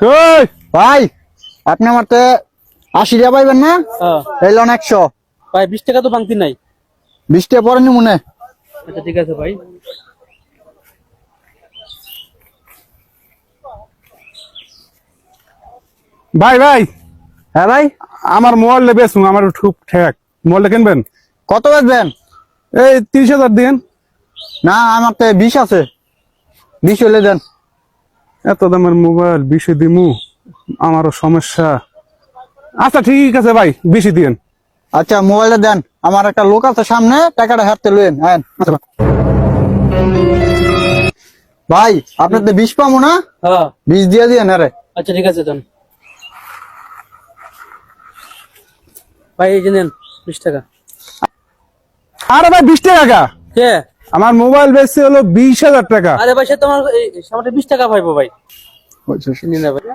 কই ভাই আপনি আমার 80 টাকা পাইবেন না? এই লোন 100 ভাই 20 টাকা তো ভাঙতি নাই। 20 টাকা পরে নি মনে। আচ্ছা ঠিক আছে ভাই। ভাই ভাই হ্যাঁ ভাই, আমার মোবাইলটা বেচুন, আমার খুব ঠেক। মোবাইলটা কিনবেন? কত বেচবেন? এই 30,000 দিন। না আমার 20 আছে, 20 হলে দেন। এত দামের মোবাইল 20 দিমু, আমারও সমস্যা। আচ্ছা ঠিক আছে ভাই, 20 দিন। আচ্ছা মোবাইলটা দেন, আমার একটা লোক আছে সামনে, টাকাটা হাতে লইন। হ্যাঁ ভাই আপনার 20 পাবো না? হ্যাঁ 20 দিয়ে দিয়েন। আরে আচ্ছা ঠিক আছে দেন ভাই, এই যে নেন 20 টাকা। আরে ভাই 20 টাকা? কে? আমার মোবাইল বেচছে হলো 20,000 টাকা। আরে ভাই সে তোমার সামনে 20 টাকা পাইবো ভাই। নিন না ভাই।